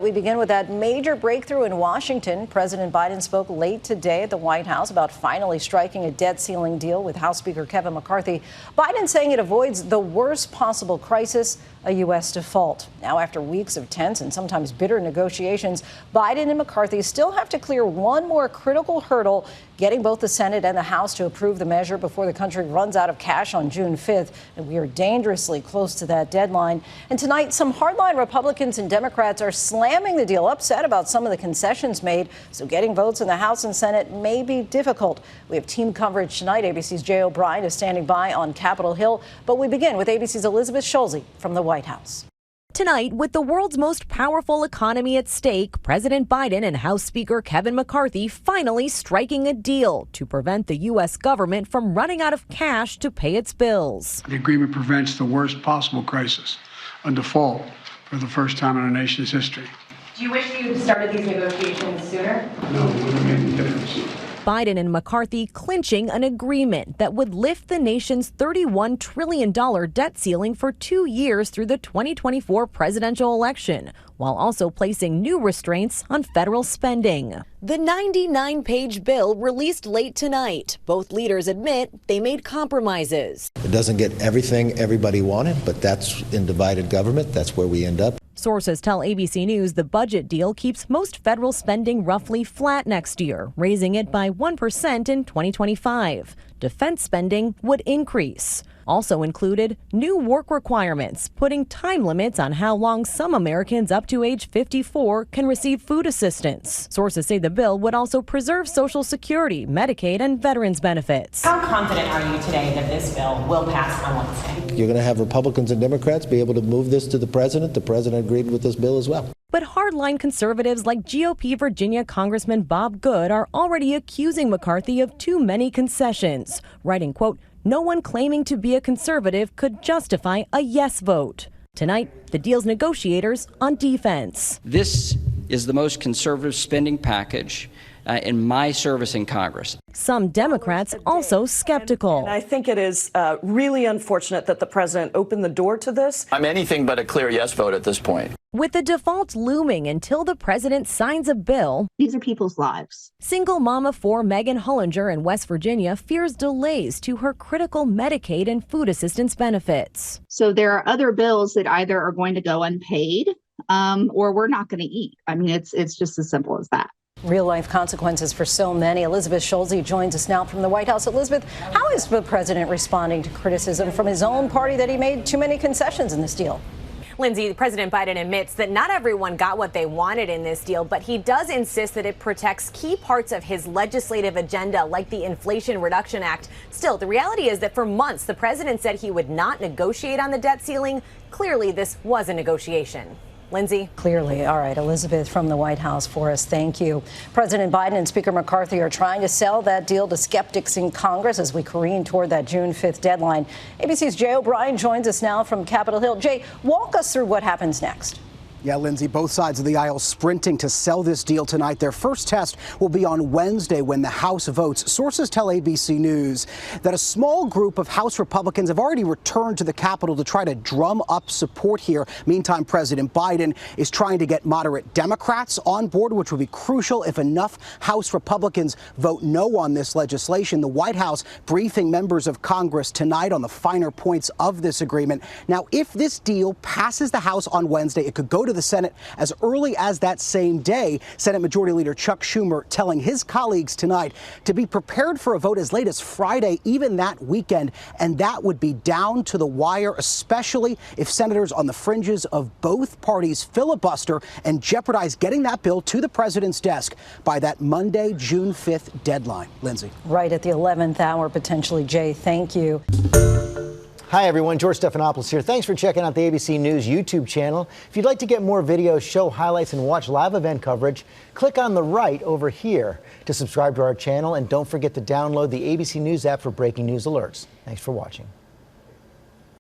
We begin with that major breakthrough in Washington. President Biden spoke late today at the White House about finally striking a debt ceiling deal with House Speaker Kevin McCarthy. Biden saying it avoids the worst possible crisis, a U.S. default. Now, after weeks of tense and sometimes bitter negotiations, Biden and McCarthy still have to clear one more critical hurdle, getting both the Senate and the House to approve the measure before the country runs out of cash on June 5th. And we are dangerously close to that deadline. And tonight, some hardline Republicans and Democrats are slamming the deal, upset about some of the concessions made. So getting votes in the House and Senate may be difficult. We have team coverage tonight. ABC's Jay O'Brien is standing by on Capitol Hill. But we begin with ABC's Elizabeth Schulze from the White House. Tonight, with the world's most powerful economy at stake, President Biden and House Speaker Kevin McCarthy finally striking a deal to prevent the U.S. government from running out of cash to pay its bills. The agreement prevents the worst possible crisis, a default, for the first time in our nation's history. Do you wish you started these negotiations sooner? No, it wouldn't make any difference. Biden and McCarthy clinching an agreement that would lift the nation's $31 trillion debt ceiling for 2 years through the 2024 presidential election, while also placing new restraints on federal spending. The 99-page bill released late tonight. Both leaders admit they made compromises. It doesn't get everything everybody wanted, but that's in divided government. That's where we end up. Sources tell ABC News the budget deal keeps most federal spending roughly flat next year, raising it by 1% in 2025. Defense spending would increase. Also included new work requirements, putting time limits on how long some Americans up to age 54 can receive food assistance. Sources say the bill would also preserve Social Security, Medicaid, and veterans benefits. How confident are you today that this bill will pass on Wednesday? You're going to have Republicans and Democrats be able to move this to the president. The president agreed with this bill as well. But hardline conservatives like GOP Virginia Congressman Bob Good are already accusing McCarthy of too many concessions, writing, quote, "No one claiming to be a conservative could justify a yes vote." Tonight, the deal's negotiators on defense. This is the most conservative spending package in my service in Congress. Some Democrats also skeptical. And I think it is really unfortunate that the president opened the door to this. I'm anything but a clear yes vote at this point. With the default looming until the president signs a bill, these are people's lives. Single mom of four Megan Hullinger in West Virginia fears delays to her critical Medicaid and food assistance benefits. So there are other bills that either are going to go unpaid or we're not going to eat. I mean, it's just as simple as that. Real life consequences for so many. Elizabeth Schulze joins us now from the White House. Elizabeth, how is the president responding to criticism from his own party that he made too many concessions in this deal? Lindsay, President Biden admits that not everyone got what they wanted in this deal, but he does insist that it protects key parts of his legislative agenda, like the Inflation Reduction Act. Still, the reality is that for months, the president said he would not negotiate on the debt ceiling. Clearly, this was a negotiation. Lindsay? Clearly. All right. Elizabeth from the White House for us. Thank you. President Biden and Speaker McCarthy are trying to sell that deal to skeptics in Congress as we careen toward that June 5th deadline. ABC's Jay O'Brien joins us now from Capitol Hill. Jay, walk us through what happens next. Yeah, Lindsay, both sides of the aisle sprinting to sell this deal tonight. Their first test will be on Wednesday when the House votes. Sources tell ABC News that a small group of House Republicans have already returned to the Capitol to try to drum up support here. Meantime, President Biden is trying to get moderate Democrats on board, which would be crucial if enough House Republicans vote no on this legislation. The White House briefing members of Congress tonight on the finer points of this agreement. Now, if this deal passes the House on Wednesday, it could go to the Senate as early as that same day. Senate Majority Leader Chuck Schumer telling his colleagues tonight to be prepared for a vote as late as Friday, even that weekend. And that would be down to the wire, especially if senators on the fringes of both parties filibuster and jeopardize getting that bill to the president's desk by that Monday, June 5th deadline. Lindsay. Right at the 11th hour, potentially. Jay, thank you. Hi, everyone. George Stephanopoulos here. Thanks for checking out the ABC News YouTube channel. If you'd like to get more videos, show highlights, and watch live event coverage, click on the right over here to subscribe to our channel. And don't forget to download the ABC News app for breaking news alerts. Thanks for watching.